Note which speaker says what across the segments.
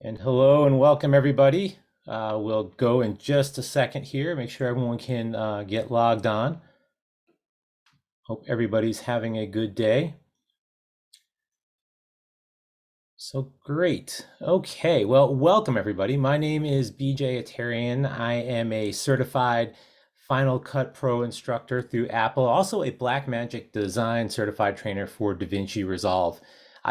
Speaker 1: And hello and welcome everybody. We'll go in just a second here, make sure everyone can get logged on. Hope everybody's having a good day. So great. Okay, well, welcome everybody. My name is BJ Atarian. I am a certified Final Cut Pro instructor through Apple, also a Blackmagic Design certified trainer for DaVinci Resolve.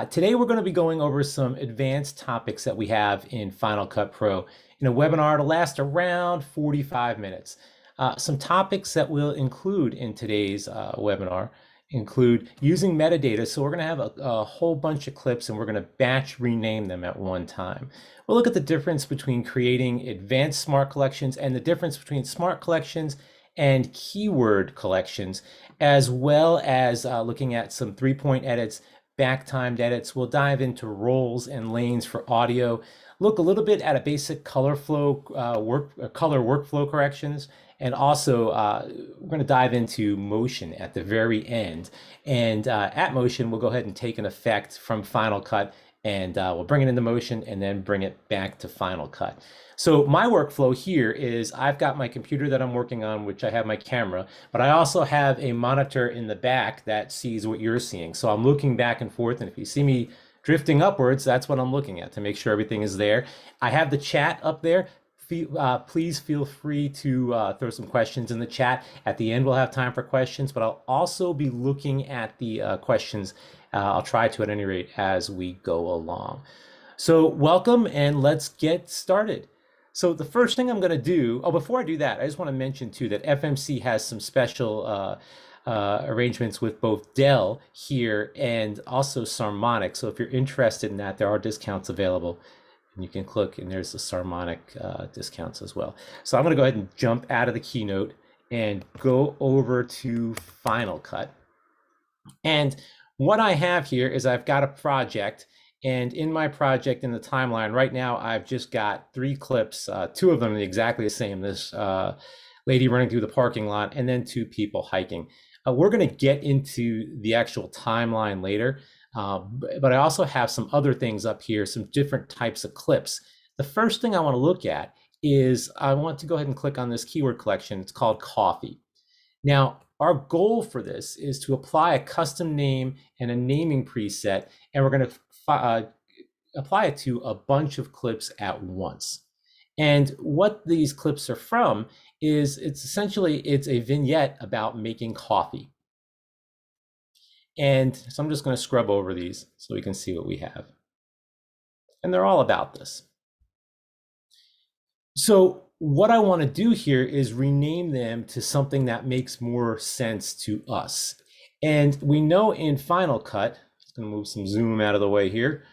Speaker 1: Today we're going to be going over some advanced topics that we have in Final Cut Pro in a webinar to last around 45 minutes. Some topics that we'll include in today's webinar include using metadata. So we're going to have a whole bunch of clips and we're going to batch rename them at one time. We'll look at the difference between creating advanced smart collections and the difference between smart collections and keyword collections, as well as looking at some 3-point edits, back-timed edits. We'll dive into roles and lanes for audio, look a little bit at a basic color flow color workflow corrections, and also we're going to dive into motion at the very end. And at motion, we'll go ahead and take an effect from Final Cut and we'll bring it into motion and then bring it back to Final Cut. So my workflow here is I've got my computer that I'm working on, which I have my camera, but I also have a monitor in the back that sees what you're seeing. So I'm looking back and forth, and if you see me drifting upwards, that's what I'm looking at to make sure everything is there. I have the chat up there. Please feel free to throw some questions in the chat. At the end, we'll have time for questions, but I'll also be looking at the questions. I'll try to at any rate as we go along. So welcome and let's get started. So the first thing I'm going to do, before I do that, I just want to mention too that FMC has some special arrangements with both Dell here and also Sarmonic. So if you're interested in that, there are discounts available. And you can click and there's the Sarmonic discounts as well. So I'm going to go ahead and jump out of the keynote and go over to Final Cut. And what I have here is I've got a project, and in my project in the timeline right now, I've just got 3 clips, 2 of them exactly the same. This lady running through the parking lot and then 2 people hiking. We're going to get into the actual timeline later. But I also have some other things up here, some different types of clips. The first thing I want to look at is I want to go ahead and click on this keyword collection. It's called coffee. Now, our goal for this is to apply a custom name and a naming preset, and we're going to apply it to a bunch of clips at once. And what these clips are from is it's a vignette about making coffee. And so I'm just going to scrub over these so we can see what we have. And they're all about this. So what I want to do here is rename them to something that makes more sense to us. And we know in Final Cut, I'm going to move some zoom out of the way here.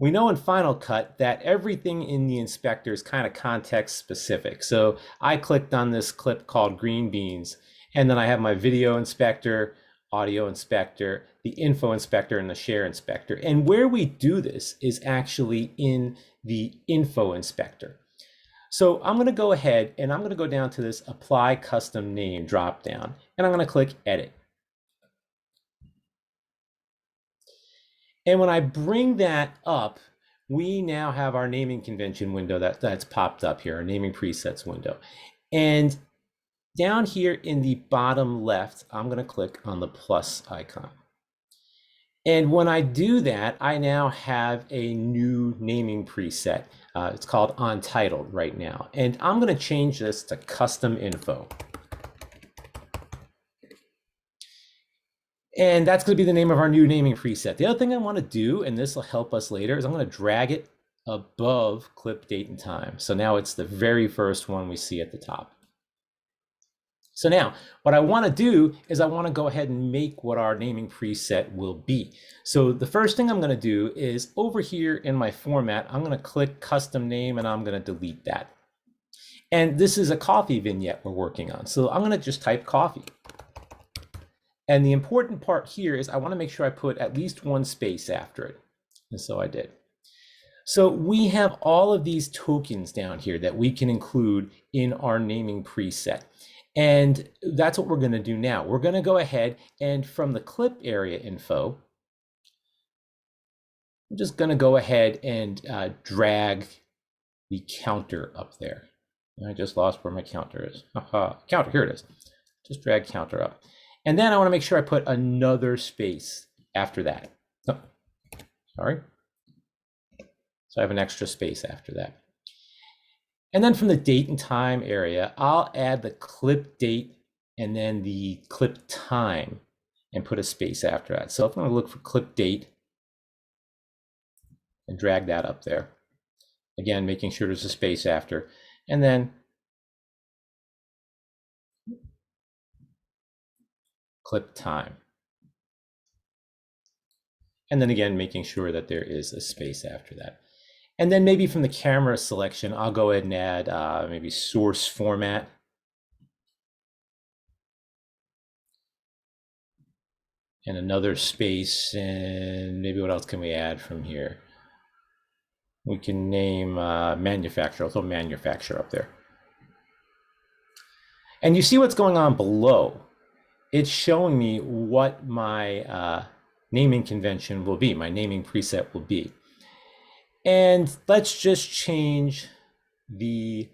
Speaker 1: We know in Final Cut that everything in the inspector is kind of context specific. So I clicked on this clip called green beans, and then I have my video inspector, audio inspector, the info inspector, and the share inspector. And where we do this is actually in the info inspector. So I'm going to go ahead and I'm going to go down to this apply custom name drop down, and I'm going to click edit. And when I bring that up, we now have our naming convention window that's popped up here, our naming presets window. And down here in the bottom left, I'm going to click on the plus icon. And when I do that, I now have a new naming preset. It's called Untitled right now. And I'm going to change this to custom info. And that's going to be the name of our new naming preset. The other thing I want to do, and this will help us later, is I'm going to drag it above clip date and time. So now it's the very first one we see at the top. So now what I want to do is I want to go ahead and make what our naming preset will be. So the first thing I'm going to do is over here in my format, I'm going to click custom name and I'm going to delete that. And this is a coffee vignette we're working on. So I'm going to just type coffee. And the important part here is I want to make sure I put at least 1 space after it. And so I did. So we have all of these tokens down here that we can include in our naming preset. And that's what we're going to do now. We're going to go ahead and from the clip area info, I'm just going to go ahead and drag the counter up there. I just lost where my counter is. Counter, here it is. Just drag counter up. And then I want to make sure I put another space after that. Oh, sorry. So I have an extra space after that. And then from the date and time area, I'll add the clip date and then the clip time and put a space after that. So if I'm going to look for clip date and drag that up there. Again, making sure there's a space after. And then clip time. And then again, making sure that there is a space after that. And then maybe from the camera selection, I'll go ahead and add maybe source format. And another space, and maybe what else can we add from here? We can name manufacturer, I'll throw manufacturer up there. And you see what's going on below. It's showing me what my naming convention will be, my naming preset will be. And let's just change the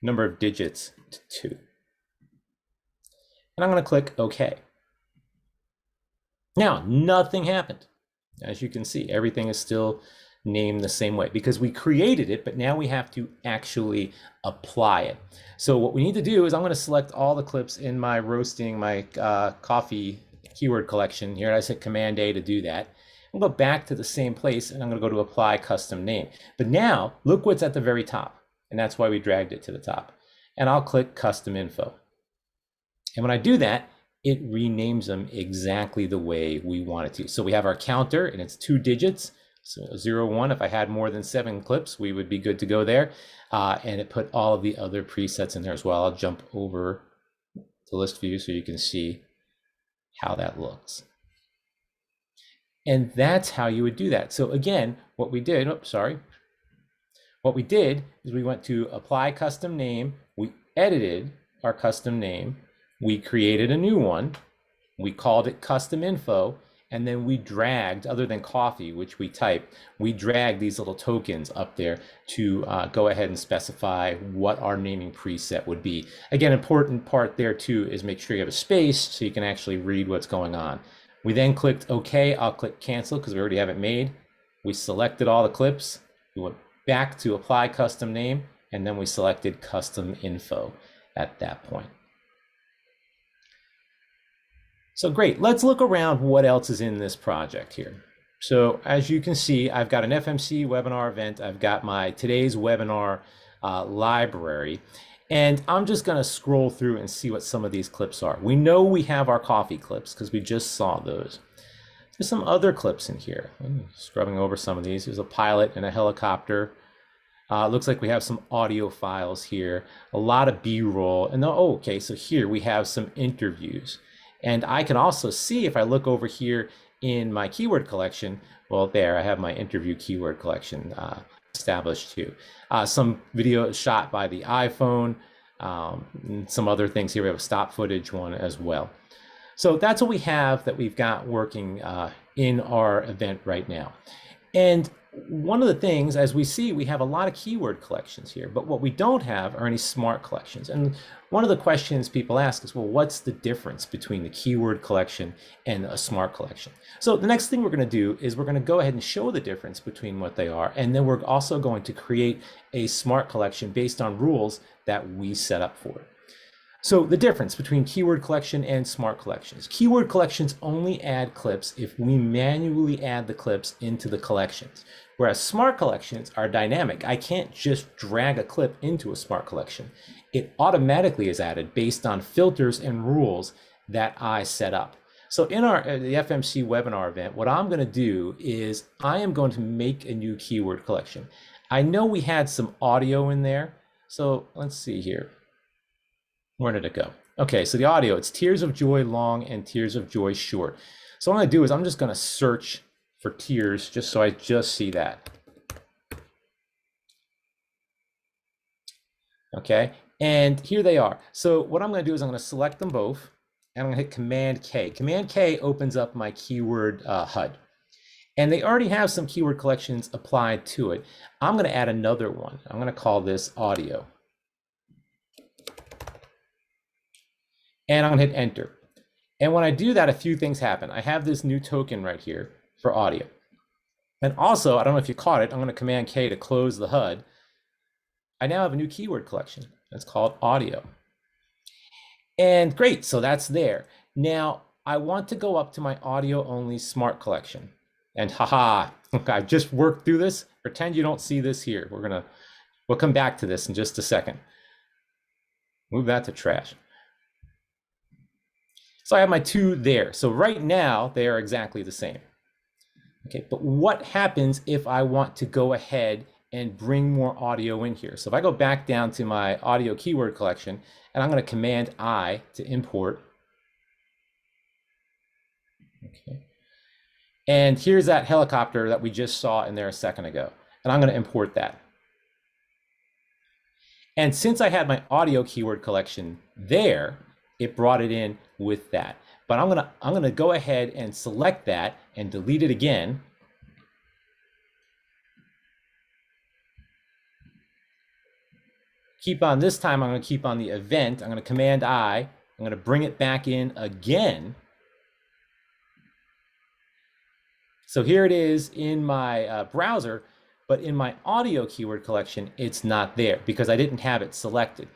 Speaker 1: number of digits to 2. And I'm going to click OK. Now, nothing happened. As you can see, everything is still named the same way because we created it, but now we have to actually apply it. So what we need to do is I'm going to select all the clips in my roasting, my coffee keyword collection. Here I said Command A to do that. I'll go back to the same place and I'm going to go to apply custom name. But now look what's at the very top. And that's why we dragged it to the top. And I'll click custom info. And when I do that, it renames them exactly the way we want it to. So we have our counter and it's 2 digits. So 0, 1, if I had more than 7 clips, we would be good to go there. And it put all of the other presets in there as well. I'll jump over to list view so you can see how that looks. And that's how you would do that. So again, what we did, what we did is we went to apply custom name, we edited our custom name, we created a new one, we called it custom info, and then we dragged, other than coffee, which we typed, we dragged these little tokens up there to go ahead and specify what our naming preset would be. Again, important part there too is make sure you have a space so you can actually read what's going on. We then clicked OK. I'll click cancel because we already have it made. We selected all the clips. We went back to apply custom name, and then we selected custom info at that point. So great, let's look around what else is in this project here. So as you can see, I've got an FMC webinar event. I've got my today's webinar library. And I'm just going to scroll through and see what some of these clips are. We know we have our coffee clips because we just saw those. There's some other clips in here. I'm scrubbing over some of these. There's a pilot and a helicopter. Looks like we have some audio files here, a lot of B-roll. And oh, okay, so here we have some interviews. And I can also see if I look over here in my keyword collection, well, there I have my interview keyword collection established too. Some video shot by the iPhone, and some other things here. We have a stop footage one as well. So that's what we have that we've got working in our event right now. And one of the things, as we see, we have a lot of keyword collections here, but what we don't have are any smart collections. And one of the questions people ask is, well, what's the difference between the keyword collection and a smart collection? So the next thing we're going to do is we're going to go ahead and show the difference between what they are. And then we're also going to create a smart collection based on rules that we set up for it. So the difference between keyword collection and smart collections. Keyword collections only add clips if we manually add the clips into the collections, whereas smart collections are dynamic. I can't just drag a clip into a smart collection. It automatically is added based on filters and rules that I set up. So in the FMC webinar event, what I'm going to do is I am going to make a new keyword collection. I know we had some audio in there. So let's see here. Where did it go? Okay, so the audio, it's Tears of Joy long and Tears of Joy short. So what I'm gonna do is I'm just gonna search for tears just so I just see that. Okay, and here they are. So what I'm gonna do is I'm gonna select them both and I'm gonna hit Command K. Command K opens up my keyword HUD. And they already have some keyword collections applied to it. I'm gonna add another one. I'm gonna call this audio. And I'm gonna hit enter. And when I do that, a few things happen. I have this new token right here for audio. And also, I don't know if you caught it, I'm gonna Command K to close the HUD. I now have a new keyword collection. It's called audio. And great, so that's there. Now, I want to go up to my audio only smart collection. And haha, I've just worked through this. Pretend you don't see this here. We'll come back to this in just a second. Move that to trash. So I have my two there. So right now, they are exactly the same. Okay, but what happens if I want to go ahead and bring more audio in here? So if I go back down to my audio keyword collection, and I'm going to Command I to import. Okay. And here's that helicopter that we just saw in there a second ago. And I'm going to import that. And since I had my audio keyword collection there, it brought it in with that. But I'm gonna go ahead and select that and delete it again. Keep on this time, I'm gonna keep on the event. I'm gonna Command I. I'm gonna bring it back in again. So here it is in my browser, but in my audio keyword collection, it's not there because I didn't have it selected.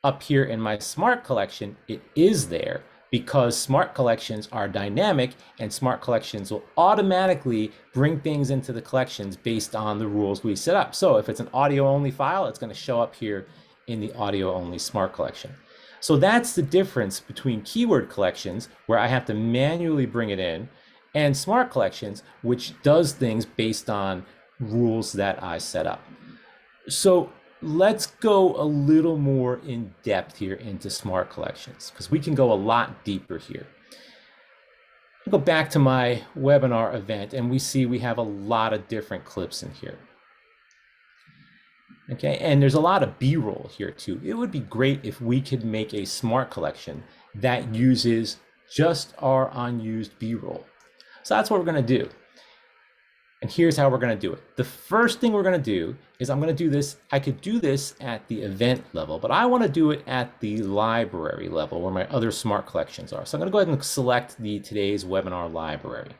Speaker 1: Up here in my smart collection, it is there because smart collections are dynamic and smart collections will automatically bring things into the collections based on the rules we set up. So if it's an audio only file, it's going to show up here in the audio only smart collection. So that's the difference between keyword collections, where I have to manually bring it in, and smart collections, which does things based on rules that I set up. So let's go a little more in depth here into smart collections, because we can go a lot deeper here. I'll go back to my webinar event and we see we have a lot of different clips in here. Okay, and there's a lot of B-roll here too. It would be great if we could make a smart collection that uses just our unused B-roll. So that's what we're going to do. And here's how we're going to do it. The first thing we're going to do is I'm going to do this. I could do this at the event level, but I want to do it at the library level where my other smart collections are. So I'm going to go ahead and select the today's webinar library.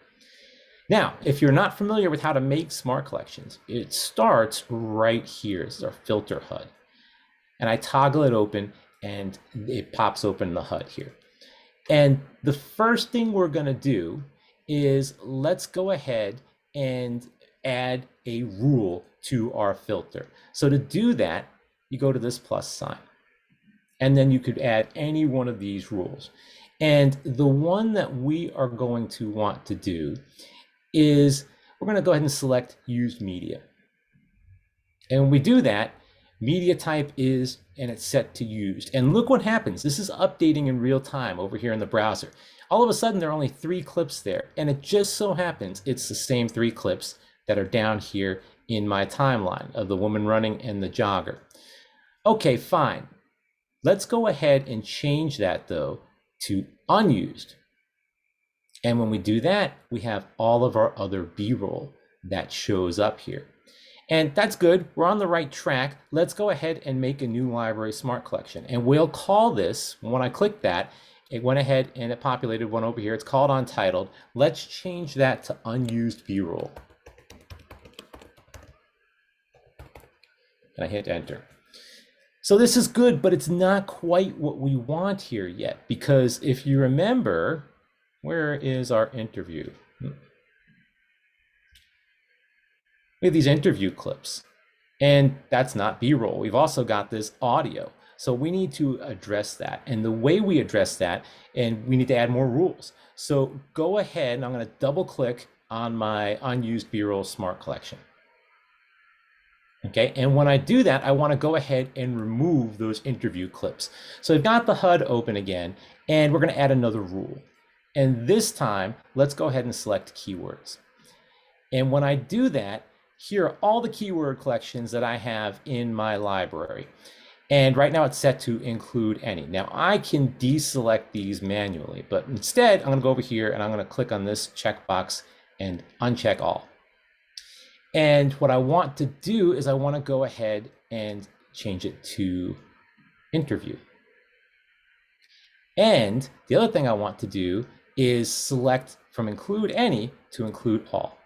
Speaker 1: Now, if you're not familiar with how to make smart collections, it starts right here. This is our filter HUD. And I toggle it open and it pops open the HUD here. And the first thing we're going to do is let's go ahead and add a rule to our filter. So to do that, you go to this plus sign, and then you could add any one of these rules. And the one that we are going to want to do is we're going to go ahead and select used media. And when we do that, media type is, and it's set to used. And look what happens. This is updating in real time over here in the browser. All of a sudden, there are only 3 clips there. And it just so happens it's the same 3 clips that are down here in my timeline of the woman running and the jogger. Okay, fine. Let's go ahead and change that though to unused. And when we do that, we have all of our other B-roll that shows up here. And that's good. We're on the right track. Let's go ahead and make a new library smart collection. And we'll call this, when I click that, it went ahead and it populated one over here. It's called Untitled. Let's change that to Unused B-roll. And I hit enter. So this is good, but it's not quite what we want here yet, because if you remember, where is our interview? We have these interview clips, and that's not B-roll. We've also got this audio. So we need to address that. And the way we address that, and we need to add more rules. So go ahead, and I'm going to double click on my unused B-roll smart collection. Okay, and when I do that, I want to go ahead and remove those interview clips. So I've got the HUD open again, and we're going to add another rule. And this time, let's go ahead and select keywords. And when I do that, here are all the keyword collections that I have in my library. And right now it's set to include any. Now I can deselect these manually, but instead I'm going to go over here and I'm going to click on this checkbox and uncheck all. And what I want to do is I want to go ahead and change it to interview. And the other thing I want to do is select from include any to include all.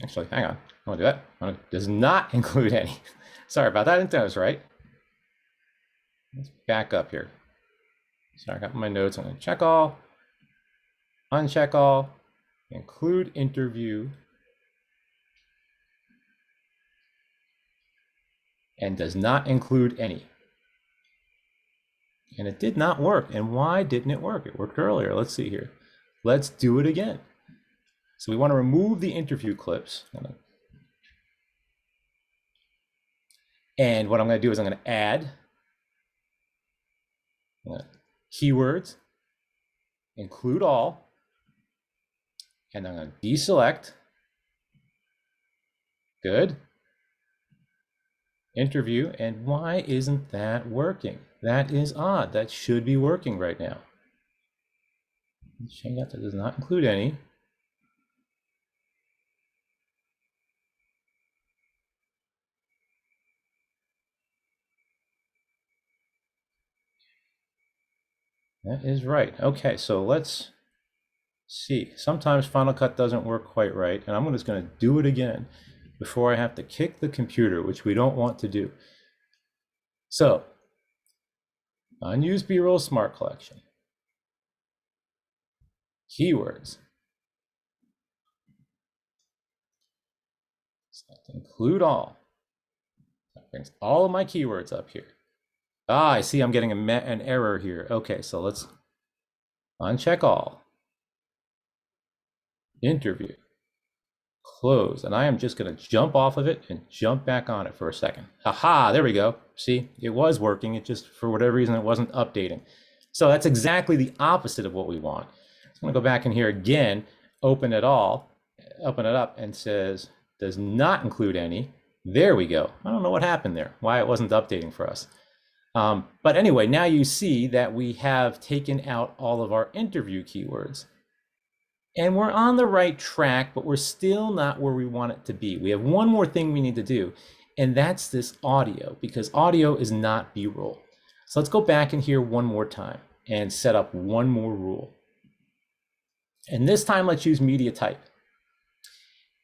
Speaker 1: Actually, hang on. I want to do that. It does not include any. Sorry about that. I didn't think I was right. Let's back up here. Sorry, I got my notes. I'm going to check all, uncheck all, include interview, and does not include any. And it did not work. And why didn't it work? It worked earlier. Let's see here. Let's do it again. So we want to remove the interview clips. And what I'm going to do is I'm going to add keywords, include all, and I'm going to deselect. Good. Interview. And why isn't that working? That is odd. That should be working right now. Change that does not include any. That is right. Okay, so let's see. Sometimes Final Cut doesn't work quite right, and I'm just going to do it again before I have to kick the computer, which we don't want to do. So, unused B-roll smart collection. Keywords. Select include all. That brings all of my keywords up here. Ah, I see I'm getting an error here. Okay, so let's uncheck all. Interview. Close. And I am just going to jump off of it and jump back on it for a second. Aha, there we go. See, it was working. It just, for whatever reason, it wasn't updating. So that's exactly the opposite of what we want. So I'm going to go back in here again, open it up, and says, does not include any. There we go. I don't know what happened there, why it wasn't updating for us. But anyway, now you see that we have taken out all of our interview keywords. And we're on the right track, but we're still not where we want it to be. We have one more thing we need to do, and that's this audio, because audio is not B-roll. So let's go back in here one more time and set up one more rule. And this time, let's use media type.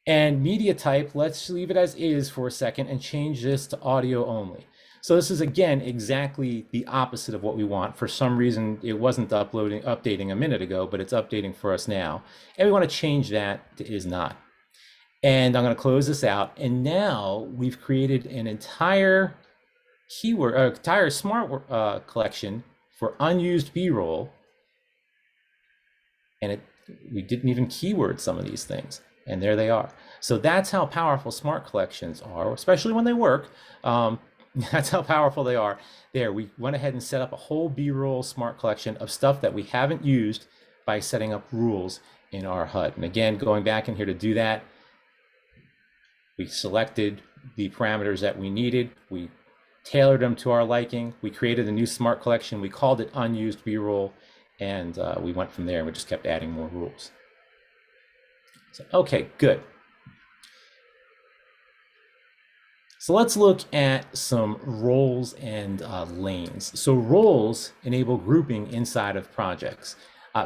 Speaker 1: And media type, let's leave it as is for a second and change this to audio only. So this is, again, exactly the opposite of what we want. For some reason, it wasn't updating a minute ago, but it's updating for us now. And we want to change that to is not. And I'm going to close this out. And now we've created an entire entire smart collection for unused B-roll. And we didn't even keyword some of these things. And there they are. So that's how powerful smart collections are, especially when they work. That's how powerful they are. There, we went ahead and set up a whole B-roll smart collection of stuff that we haven't used by setting up rules in our HUD. And again, going back in here to do that, we selected the parameters that we needed. We tailored them to our liking. We created a new smart collection. We called it unused B-roll, and we went from there and we just kept adding more rules. So, okay, good. So let's look at some roles and lanes. So roles enable grouping inside of projects.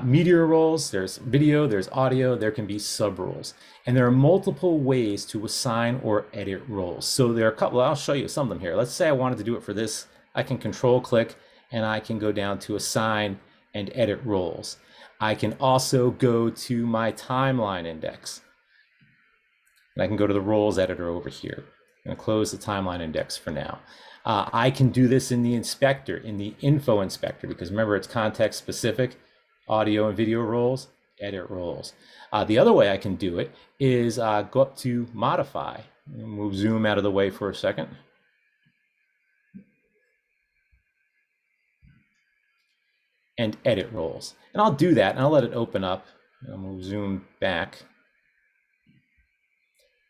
Speaker 1: Media roles, there's video, there's audio, there can be sub roles. And there are multiple ways to assign or edit roles. So there are a couple, I'll show you some of them here. Let's say I wanted to do it for this. I can control click and I can go down to assign and edit roles. I can also go to my timeline index. And I can go to the roles editor over here. I'm going to close the timeline index for now. I can do this in the inspector, in the info inspector, because remember it's context specific, audio and video roles, edit roles. The other way I can do it is go up to modify, move zoom out of the way for a second. and edit roles. And I'll do that, and I'll let it open up. I'm going to zoom back.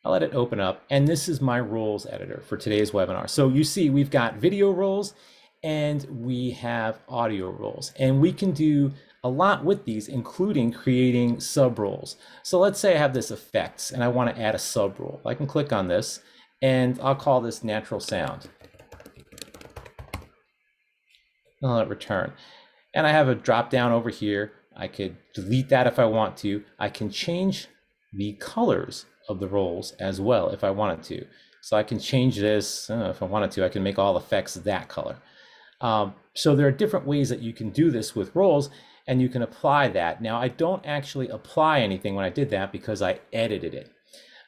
Speaker 1: I'll let it open up, and this is my roles editor for today's webinar. So you see we've got video roles and we have audio roles, and we can do a lot with these, including creating sub roles. So let's say I have this effects and I want to add a sub role. I can click on this and I'll call this natural sound. I'll let it return. And I have a drop down over here. I could delete that if I want to. I can change the colors of the roles as well if I wanted to. So I can change this, if I wanted to, I can make all effects that color. So there are different ways that you can do this with roles, and you can apply that. Now I don't actually apply anything when I did that because I edited it.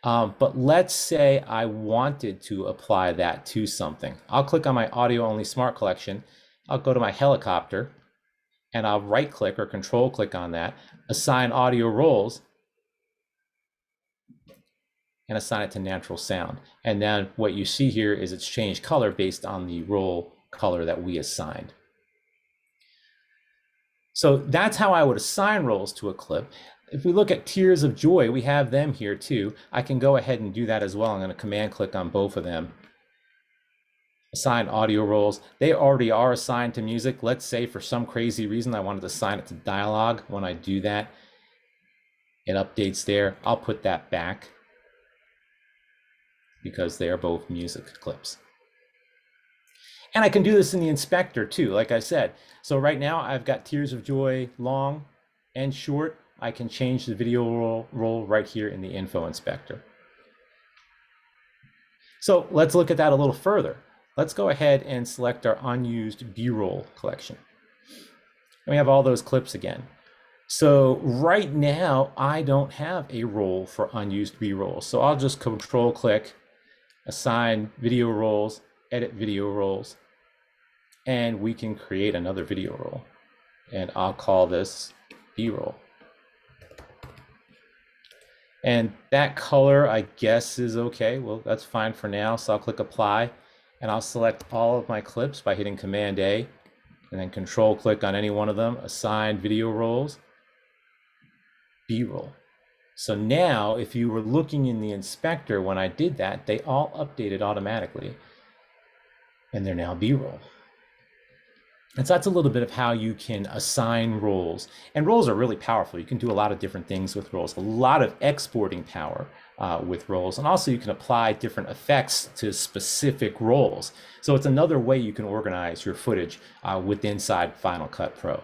Speaker 1: But let's say I wanted to apply that to something. I'll click on my audio only smart collection. I'll go to my helicopter and I'll right click or control click on that, assign audio roles, and assign it to natural sound. And then what you see here is it's changed color based on the role color that we assigned. So that's how I would assign roles to a clip. If we look at Tears of Joy, we have them here too. I can go ahead and do that as well. I'm going to command click on both of them. Assign audio roles. They already are assigned to music. Let's say for some crazy reason I wanted to assign it to dialogue. When I do that, it updates there. I'll put that back because they are both music clips. And I can do this in the inspector too, like I said. So right now I've got Tears of Joy long and short. I can change the video role right here in the info inspector. So let's look at that a little further. Let's go ahead and select our unused B-roll collection. And we have all those clips again. So right now I don't have a role for unused B-rolls. So I'll just control click, assign video roles, edit video roles, and we can create another video role. And I'll call this B-roll. And that color, I guess, is okay. Well, that's fine for now. So I'll click apply, and I'll select all of my clips by hitting Command A, and then control click on any one of them, assign video roles, B-roll. So now if you were looking in the inspector when I did that, they all updated automatically, and they're now B-roll. And so that's a little bit of how you can assign roles. And roles are really powerful. You can do a lot of different things with roles, a lot of exporting power with roles. And also you can apply different effects to specific roles. So it's another way you can organize your footage inside Final Cut Pro.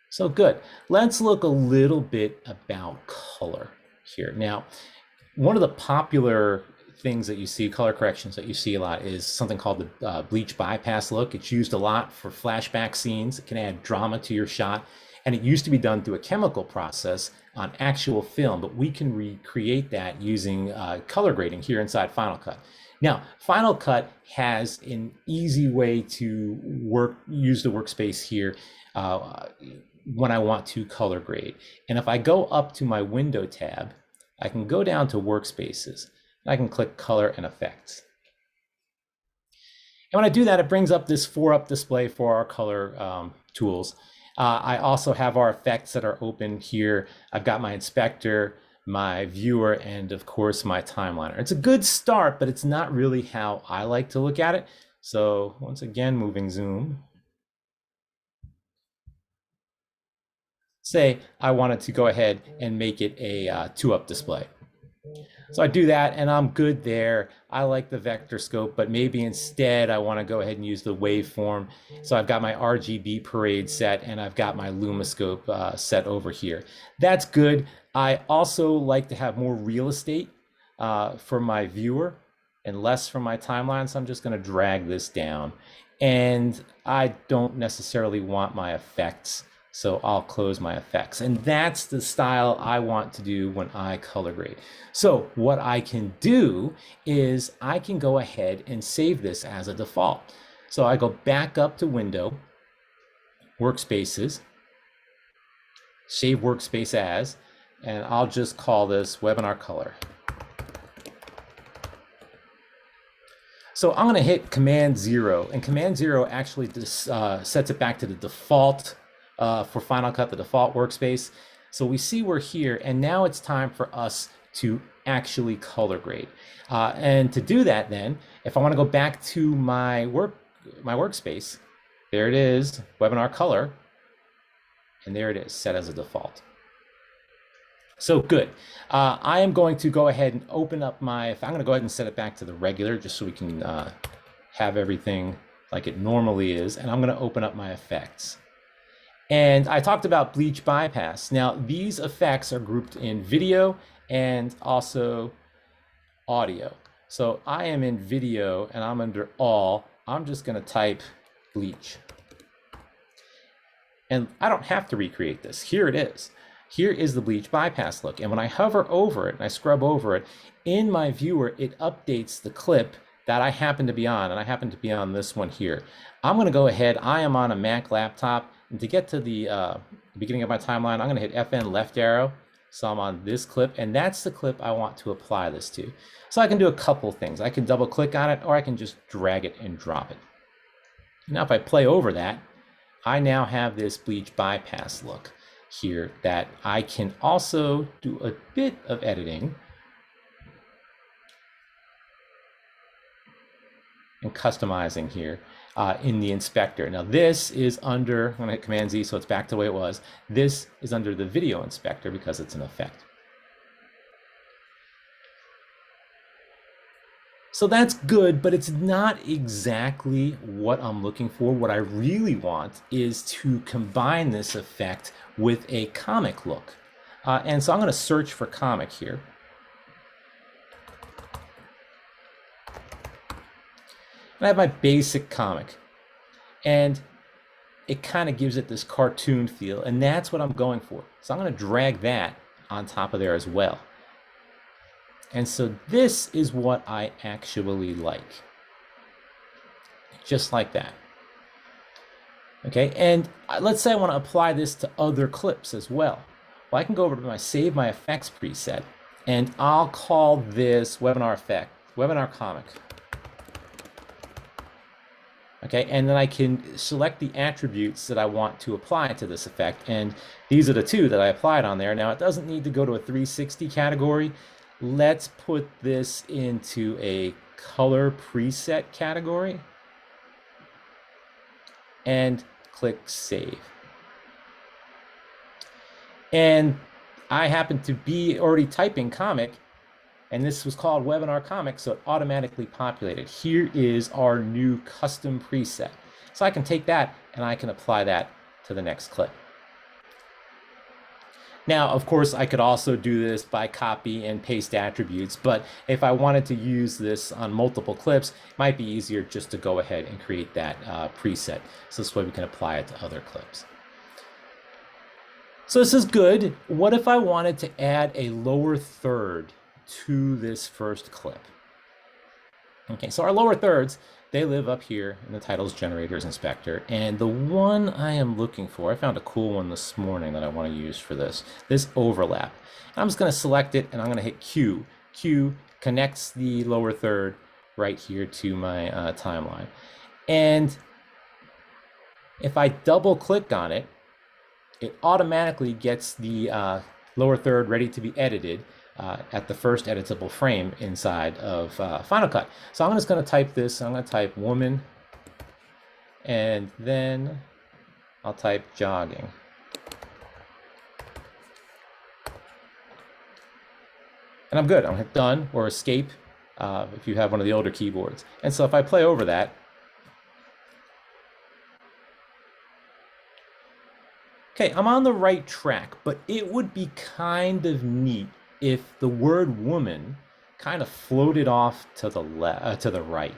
Speaker 1: So good. Let's look a little bit about color here. Now, one of the popular things that you see, color corrections that you see a lot, is something called the Bleach Bypass look. It's used a lot for flashback scenes. It can add drama to your shot. And it used to be done through a chemical process on actual film, but we can recreate that using color grading here inside Final Cut. Now, Final Cut has an easy way to use the workspace here when I want to color grade. And if I go up to my window tab, I can go down to workspaces. I can click color and effects. And when I do that, it brings up this 4-up display for our color tools. I also have our effects that are open here. I've got my inspector, my viewer, and of course my timeliner. It's a good start, but it's not really how I like to look at it. So once again, moving zoom. Say I wanted to go ahead and make it a 2-up display. So I do that and I'm good there. I like the vector scope, but maybe instead I want to go ahead and use the waveform. So I've got my RGB parade set and I've got my LumaScope set over here. That's good. I also like to have more real estate for my viewer and less for my timeline. So I'm just going to drag this down, and I don't necessarily want my effects. So I'll close my effects, and that's the style I want to do when I color grade. So what I can do is I can go ahead and save this as a default. So I go back up to Window, Workspaces, Save Workspace As, and I'll just call this Webinar Color. So I'm going to hit Command 0, and Command 0 actually sets it back to the default for Final Cut, the default workspace. So we see we're here, and now it's time for us to actually color grade. And to do that then, if I want to go back to my workspace, there it is, Webinar Color, and there it is, set as a default. So good. I am going to go ahead and open up I'm going to go ahead and set it back to the regular just so we can have everything like it normally is. And I'm going to open up my effects. And I talked about Bleach Bypass. Now, these effects are grouped in video and also audio. So I am in video and I'm under all. I'm just going to type Bleach. And I don't have to recreate this. Here it is. Here is the Bleach Bypass look. And when I hover over it and I scrub over it, in my viewer, it updates the clip that I happen to be on. And I happen to be on this one here. I'm going to go ahead. I am on a Mac laptop. And to get to the beginning of my timeline, I'm going to hit FN left arrow. So I'm on this clip. And that's the clip I want to apply this to. So I can do a couple things. I can double click on it, or I can just drag it and drop it. Now, if I play over that, I now have this Bleach Bypass look here that I can also do a bit of editing and customizing here in the inspector. Now this is under, I'm going to hit Command Z so it's back to the way it was. This is under the video inspector because it's an effect. So that's good, but it's not exactly what I'm looking for. What I really want is to combine this effect with a comic look. And so I'm going to search for comic here. And I have my basic comic. And it kind of gives it this cartoon feel. And that's what I'm going for. So I'm going to drag that on top of there as well. And so this is what I actually like. Just like that. Okay, and let's say I want to apply this to other clips as well. Well, I can go over to my Save My Effects preset, and I'll call this Webinar Effect, Webinar Comic. Okay, and then I can select the attributes that I want to apply to this effect, and these are the two that I applied on there. Now, it doesn't need to go to a 360 category. Let's put this into a color preset category and click Save. And I happen to be already typing comic, and this was called Webinar Comic, so it automatically populated. Here is our new custom preset. So I can take that and I can apply that to the next clip. Now, of course, I could also do this by copy and paste attributes, but if I wanted to use this on multiple clips, it might be easier just to go ahead and create that preset. So this way we can apply it to other clips. So this is good. What if I wanted to add a lower third to this first clip? Okay, so our lower thirds, they live up here in the titles generators inspector. And the one I am looking for, I found a cool one this morning that I want to use for this overlap. And I'm just going to select it and I'm going to hit Q. Q connects the lower third right here to my timeline. And if I double click on it, it automatically gets the lower third ready to be edited at the first editable frame inside of Final Cut. So I'm just going to type this. I'm going to type woman, and then I'll type jogging. And I'm good. I'm going to hit done or escape if you have one of the older keyboards. And so if I play over that, okay, I'm on the right track, but it would be kind of neat if the word woman kind of floated off to the left, to the right,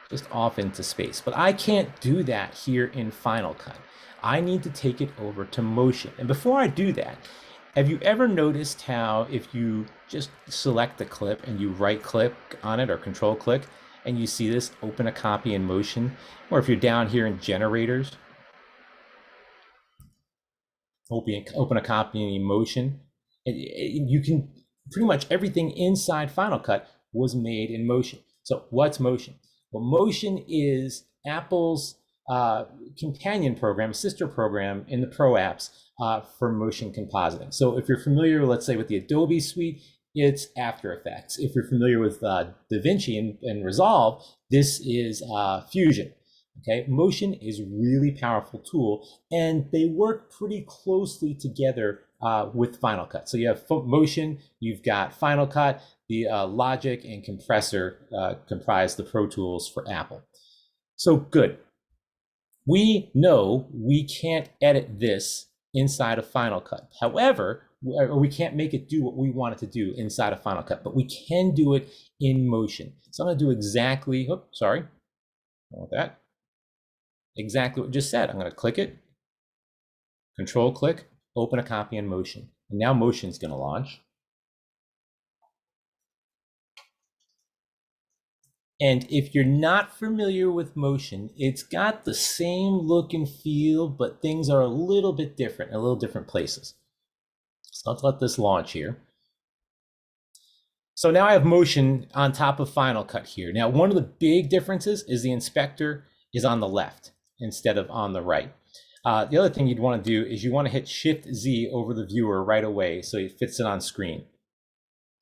Speaker 1: just off into space. But I can't do that here in Final Cut. I need to take it over to motion. And before I do that, have you ever noticed how if you just select the clip and you right click on it or control click and you see this open a copy in motion, or if you're down here in generators, open a copy in motion, you can pretty much everything inside Final Cut was made in motion. So what's motion? Well, Motion is Apple's companion program, sister program in the Pro apps for motion compositing. So if you're familiar, let's say, with the Adobe suite, it's After Effects. If you're familiar with DaVinci and Resolve, this is Fusion. Okay, Motion is a really powerful tool, and they work pretty closely together with Final Cut. So you have Motion, you've got Final Cut, the Logic and Compressor comprise the Pro Tools for Apple. So good. We know we can't edit this inside of Final Cut. However, we can't make it do what we want it to do inside of Final Cut, but we can do it in Motion. So I'm going to do exactly, sorry, want that. Exactly what I just said. I'm going to click it, Control click, open a copy in Motion. And now Motion's going to launch. And if you're not familiar with Motion, it's got the same look and feel, but things are a little bit different, in a little different places. So let's let this launch here. So now I have Motion on top of Final Cut here. Now, one of the big differences is the inspector is on the left instead of on the right. The other thing you'd want to do is you want to hit Shift-Z over the viewer right away so it fits it on screen.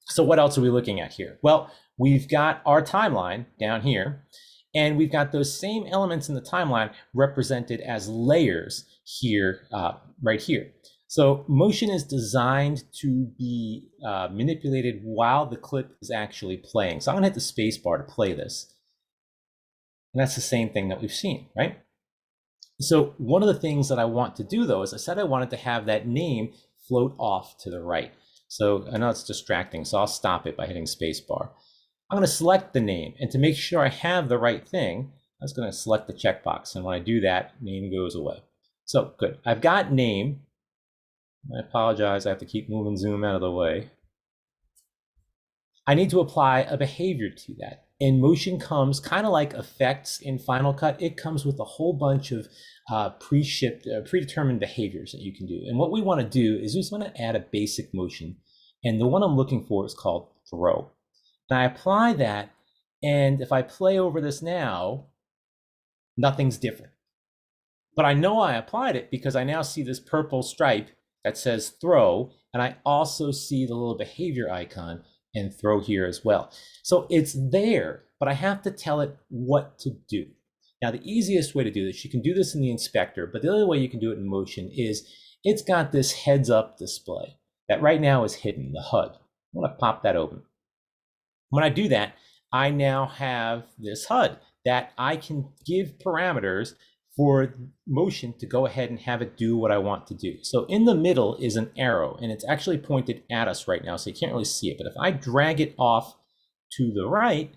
Speaker 1: So what else are we looking at here? Well, we've got our timeline down here, and we've got those same elements in the timeline represented as layers here, right here. So Motion is designed to be manipulated while the clip is actually playing. So I'm going to hit the space bar to play this. And that's the same thing that we've seen, right? So one of the things that I want to do, though, is I said I wanted to have that name float off to the right. So I know it's distracting, so I'll stop it by hitting spacebar. I'm going to select the name, and to make sure I have the right thing, I'm just going to select the checkbox, and when I do that, name goes away. So good, I've got name. I apologize, I have to keep moving zoom out of the way. I need to apply a behavior to that. And Motion comes kind of like effects in Final Cut. It comes with a whole bunch of predetermined behaviors that you can do. And what we want to do is we just want to add a basic motion. And the one I'm looking for is called throw. And I apply that, and if I play over this now, nothing's different. But I know I applied it because I now see this purple stripe that says throw, and I also see the little behavior icon and throw here as well. So it's there, but I have to tell it what to do. Now, the easiest way to do this, you can do this in the inspector, but the other way you can do it in Motion is it's got this heads up display that right now is hidden, the HUD. I'm going to pop that open. When I do that, I now have this HUD that I can give parameters for Motion to go ahead and have it do what I want to do. So in the middle is an arrow, and it's actually pointed at us right now, so you can't really see it. But if I drag it off to the right,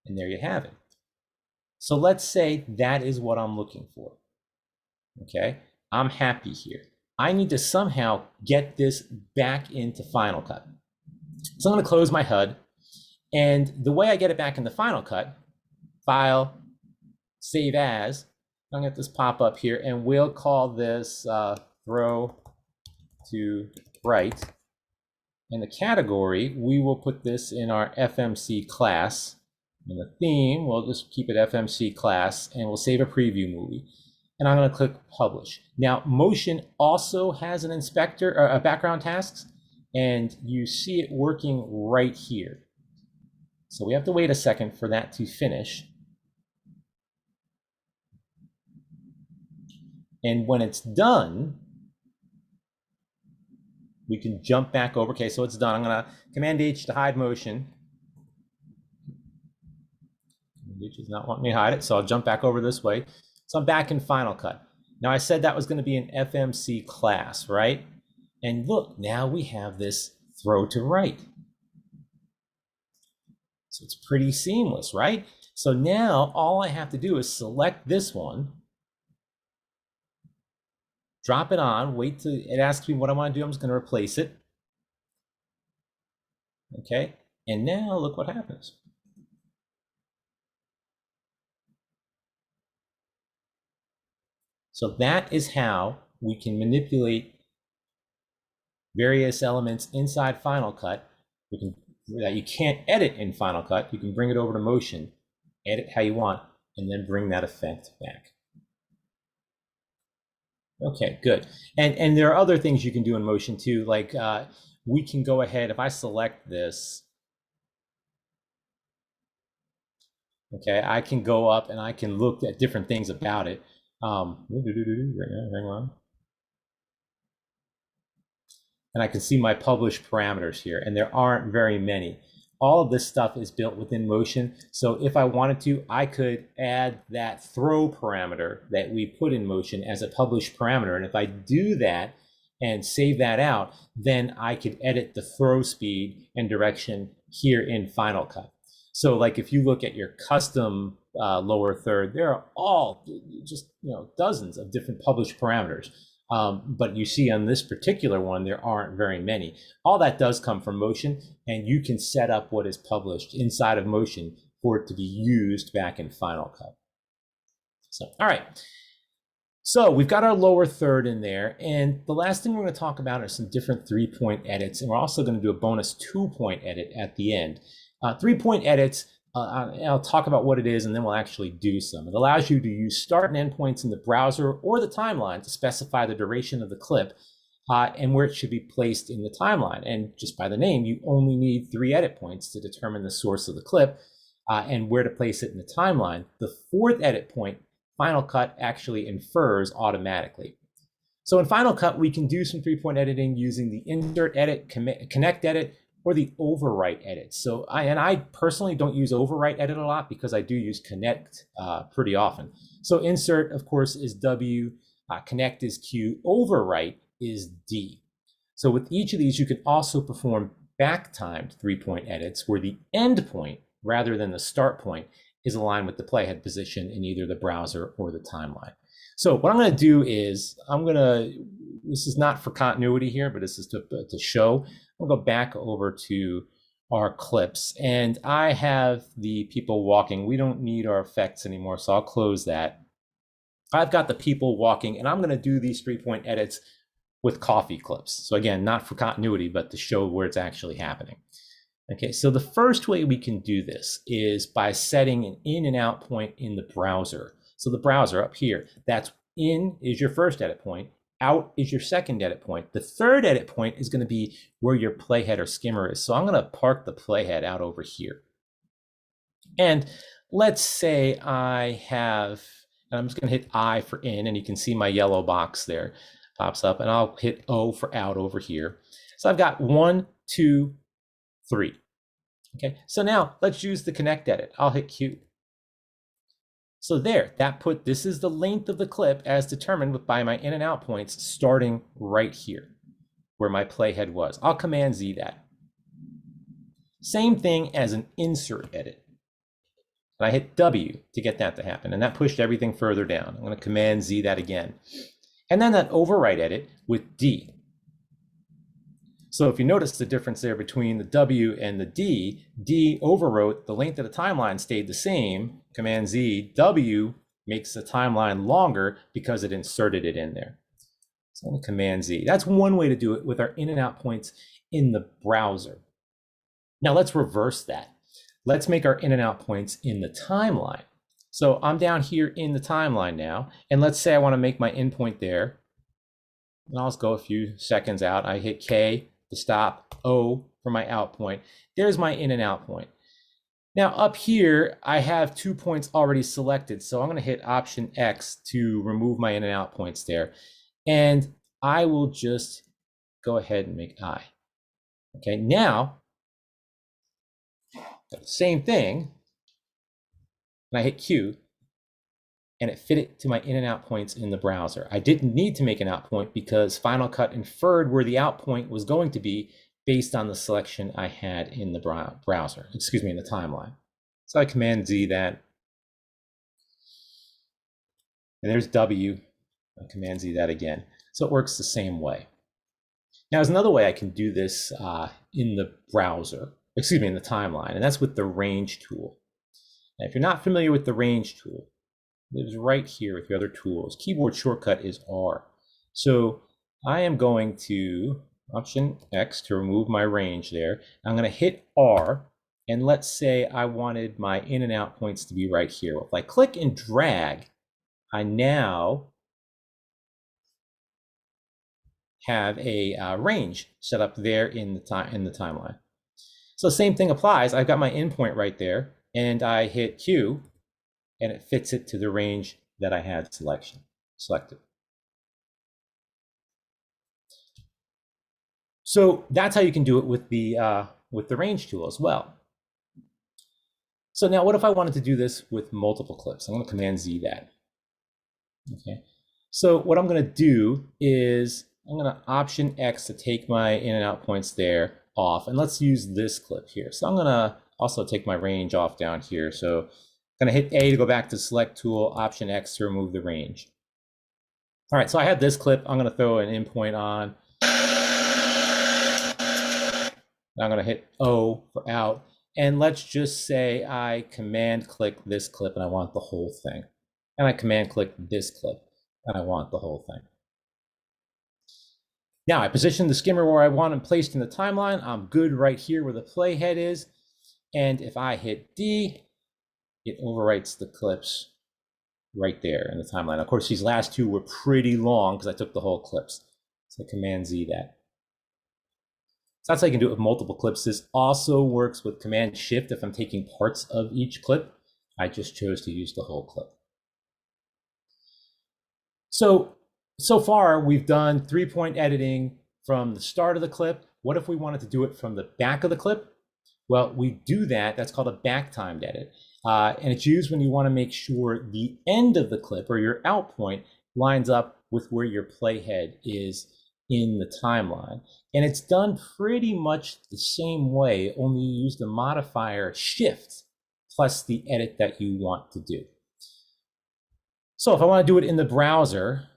Speaker 1: and there you have it. So let's say that is what I'm looking for. Okay, I'm happy here. I need to somehow get this back into Final Cut. So I'm going to close my HUD, and the way I get it back into Final Cut, File, Save As, I'm going to get this pop up here, and we'll call this throw to right. In the category, we will put this in our FMC class. In the theme, we'll just keep it FMC class, and we'll save a preview movie. And I'm going to click Publish. Now, Motion also has an inspector, or a background tasks, and you see it working right here. So we have to wait a second for that to finish. And when it's done, we can jump back over. Okay, so it's done. I'm going to Command H to hide Motion. Command H does not want me to hide it, so I'll jump back over this way. So I'm back in Final Cut. Now I said that was going to be an FMC class, right? And look, now we have this throw to right. So it's pretty seamless, right? So now all I have to do is select this one, drop it on, wait till it asks me what I want to do. I'm just going to replace it. Okay, and now look what happens. So that is how we can manipulate various elements inside Final Cut that you can't edit in Final Cut. You can bring it over to Motion, edit how you want, and then bring that effect back. Okay, good. And there are other things you can do in Motion too, like we can go ahead, if I select this, okay, I can go up and I can look at different things about it. Hang on. And I can see my published parameters here, and there aren't very many. All of this stuff is built within Motion. So if I wanted to, I could add that throw parameter that we put in Motion as a published parameter. And if I do that and save that out, then I could edit the throw speed and direction here in Final Cut. So like if you look at your custom lower third, there are all just dozens of different published parameters. But you see on this particular one, there aren't very many. All that does come from Motion, and you can set up what is published inside of Motion for it to be used back in Final Cut. So, all right. So we've got our lower third in there, and the last thing we're going to talk about are some different 3-point edits, and we're also going to do a bonus 2-point edit at the end. 3-point edits, I'll talk about what it is, and then we'll actually do some. It allows you to use start and end points in the browser or the timeline to specify the duration of the clip and where it should be placed in the timeline. And just by the name, you only need 3 edit points to determine the source of the clip and where to place it in the timeline. The 4th edit point, Final Cut actually infers automatically. So in Final Cut, we can do some 3-point editing using the insert edit, connect edit, or the overwrite edit. So I personally don't use overwrite edit a lot because I do use connect pretty often. So insert, of course, is W, connect is Q, overwrite is D. So with each of these, you can also perform back-timed 3-point edits where the end point, rather than the start point, is aligned with the playhead position in either the browser or the timeline. So what I'm going to do is this is not for continuity here, but this is to show. I'll go back over to our clips, and I have the people walking. We don't need our effects anymore, so I'll close that. I've got the people walking, and I'm going to do these 3-point edits with coffee clips. So again, not for continuity, but to show where it's actually happening. Okay, so the first way we can do this is by setting an in and out point in the browser. So the browser up here, that's in is your first edit point, out is your second edit point. The third edit point is going to be where your playhead or skimmer is. So I'm going to park the playhead out over here. And let's say I'm just going to hit I for in, and you can see my yellow box there pops up, and I'll hit O for out over here. So I've got 1, 2, 3. Okay, so now let's use the connect edit. I'll hit Q. So there, this is the length of the clip as determined by my in and out points starting right here where my playhead was. I'll Command Z that. Same thing as an insert edit. And I hit W to get that to happen, and that pushed everything further down. I'm going to Command Z that again. And then that overwrite edit with D. So if you notice the difference there between the W and the D, D overwrote, the length of the timeline stayed the same, Command Z, W makes the timeline longer because it inserted it in there. So I'm going to Command Z. That's one way to do it with our in and out points in the browser. Now let's reverse that. Let's make our in and out points in the timeline. So I'm down here in the timeline now, and let's say I want to make my in point there. And I'll just go a few seconds out. I hit K to stop, O for my out point. There's my in and out point. Now up here, I have 2 points already selected. So I'm going to hit Option X to remove my in and out points there. And I will just go ahead and make I. Okay, now, same thing. And I hit Q, and it fit it to my in and out points in the browser. I didn't need to make an out point because Final Cut inferred where the out point was going to be based on the selection I had in the browser, in the timeline. So I Command Z that. And there's W, I Command Z that again. So it works the same way. Now there's another way I can do this in the browser, in the timeline, and that's with the range tool. Now, if you're not familiar with the range tool, it is right here with your other tools. Keyboard shortcut is R. So I am going to Option X to remove my range there. I'm going to hit R, and let's say I wanted my in and out points to be right here. Well, if I click and drag, I now have a range set up there in the timeline. So same thing applies. I've got my endpoint right there, and I hit Q, and it fits it to the range that I had selected. So that's how you can do it with the range tool as well. So now what if I wanted to do this with multiple clips? I'm going to Command Z that. Okay. So what I'm going to do is I'm going to Option X to take my in and out points there off. And let's use this clip here. So I'm going to also take my range off down here. So I'm going to hit A to go back to Select Tool, Option X to remove the range. All right, so I have this clip. I'm going to throw an endpoint on. I'm going to hit O for out. And let's just say I command click this clip and I want the whole thing. And I command click this clip and I want the whole thing. Now I position the skimmer where I want it placed in the timeline. I'm good right here where the playhead is. And if I hit D, it overwrites the clips right there in the timeline. Of course, these last two were pretty long because I took the whole clips. So Command Z that. So that's how you can do it with multiple clips. This also works with Command Shift if I'm taking parts of each clip. I just chose to use the whole clip. So far, we've done 3-point editing from the start of the clip. What if we wanted to do it from the back of the clip? Well, we do that. That's called a back-timed edit. And it's used when you want to make sure the end of the clip or your out point lines up with where your playhead is in the timeline. And it's done pretty much the same way, only you use the modifier Shift plus the edit that you want to do. So if I want to do it in the browser,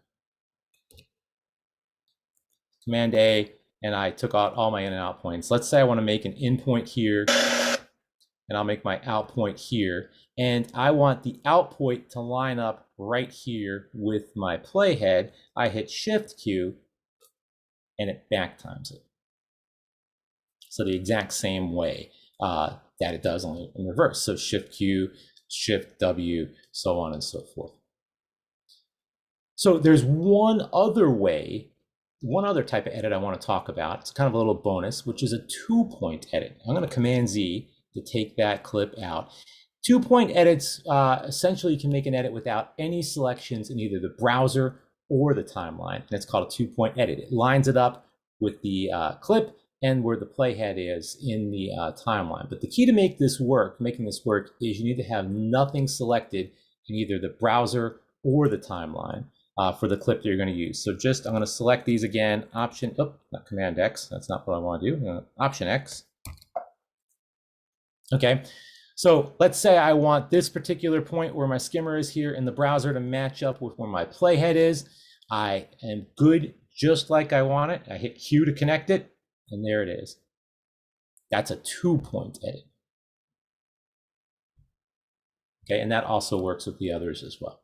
Speaker 1: Command A, and I took out all my in and out points. Let's say I want to make an in point here, and I'll make my out point here. And I want the out point to line up right here with my playhead. I hit Shift Q, and it back times it. So the exact same way that it does, only in reverse. So Shift Q, Shift W, so on and so forth. So there's one other way, one other type of edit I want to talk about. It's kind of a little bonus, which is a 2-point edit. I'm going to Command Z to take that clip out. 2-point edits, essentially you can make an edit without any selections in either the browser or the timeline. And it's called a 2-point edit. It lines it up with the clip and where the playhead is in the timeline. But the key to making this work, is you need to have nothing selected in either the browser or the timeline for the clip that you're going to use. So just, I'm going to select these again, not Command X, that's not what I want to do, Option X. Okay, so let's say I want this particular point where my skimmer is here in the browser to match up with where my playhead is. I am good just like I want it. I hit Q to connect it, and there it is. That's a 2-point edit. Okay, and that also works with the others as well.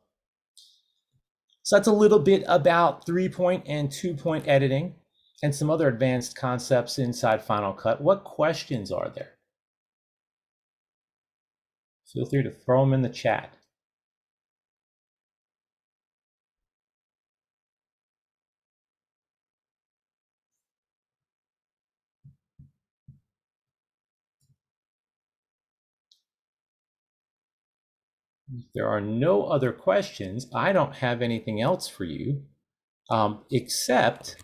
Speaker 1: So that's a little bit about 3-point and 2-point editing and some other advanced concepts inside Final Cut. What questions are there? Feel free to throw them in the chat. If there are no other questions, I don't have anything else for you, except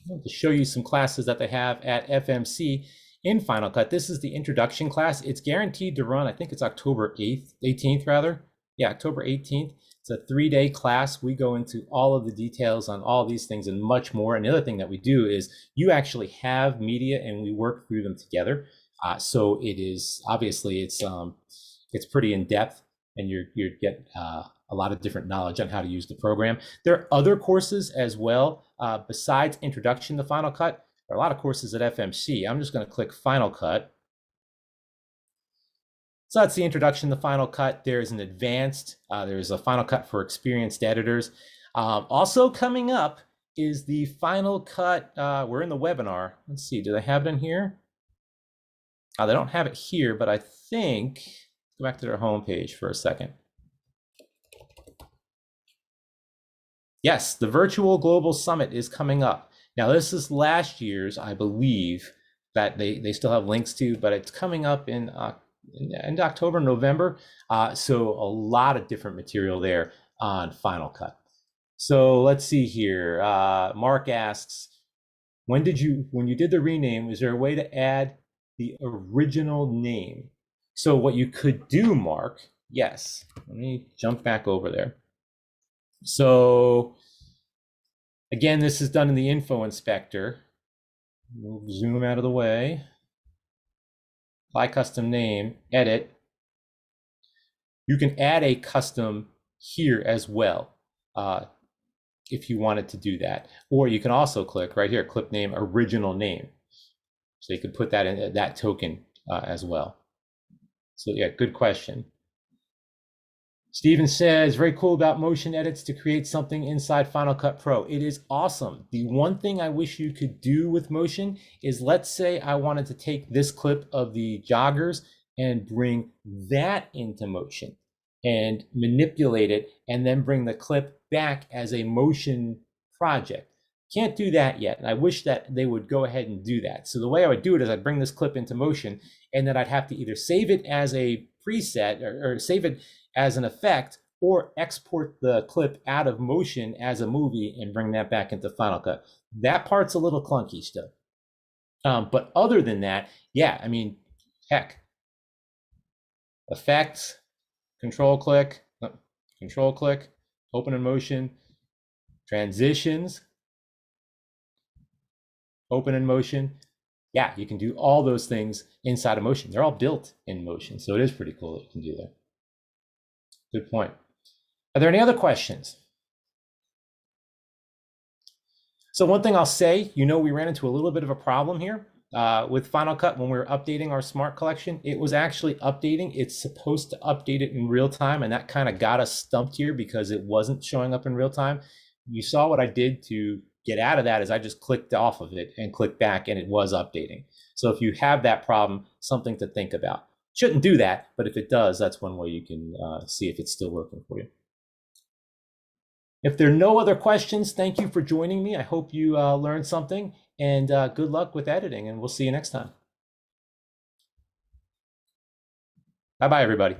Speaker 1: to show you some classes that they have at FMC in Final Cut. This is the introduction class. It's guaranteed to run, I think it's October 18th rather. Yeah, October 18th. It's a 3-day class. We go into all of the details on all these things and much more. And the other thing that we do is you actually have media and we work through them together. So it is, obviously it's pretty in depth and you get a lot of different knowledge on how to use the program. There are other courses as well. Besides Introduction to Final Cut, there are a lot of courses at FMC. I'm just going to click Final Cut. So that's the Introduction to Final Cut. There's an advanced, there's a Final Cut for experienced editors. Also coming up is the Final Cut. We're in the webinar. Let's see, do they have it in here? They don't have it here, but I think, go back to their homepage for a second. Yes, the Virtual Global Summit is coming up. Now, this is last year's, I believe, that they still have links to, but it's coming up in October, November. So a lot of different material there on Final Cut. So let's see here. Mark asks, when you did the rename, is there a way to add the original name? So what you could do, Mark, yes, let me jump back over there. So again, this is done in the info inspector. Move zoom out of the way. Apply custom name, edit. You can add a custom here as well if you wanted to do that. Or you can also click right here, clip name, original name. So you could put that in that token as well. So yeah, good question. Steven says, very cool about motion edits to create something inside Final Cut Pro. It is awesome. The one thing I wish you could do with motion is, let's say I wanted to take this clip of the joggers and bring that into motion and manipulate it and then bring the clip back as a motion project. Can't do that yet. And I wish that they would go ahead and do that. So the way I would do it is I'd bring this clip into motion, and then I'd have to either save it as a preset or save it as an effect, or export the clip out of motion as a movie and bring that back into Final Cut. That part's a little clunky still. But other than that, yeah, I mean, heck, effects, control click, open in motion, transitions, open in motion. Yeah, you can do all those things inside of motion. They're all built in motion. So it is pretty cool that you can do that. Good point. Are there any other questions? So one thing I'll say, we ran into a little bit of a problem here with Final Cut when we were updating our Smart Collection. It was actually updating. It's supposed to update it in real time, and that kind of got us stumped here because it wasn't showing up in real time. You saw what I did to get out of that is I just clicked off of it and clicked back, and it was updating. So if you have that problem, something to think about. Shouldn't do that, but if it does, that's one way you can see if it's still working for you. If there are no other questions, thank you for joining me. I hope you learned something, and good luck with editing, and we'll see you next time. Bye-bye, everybody.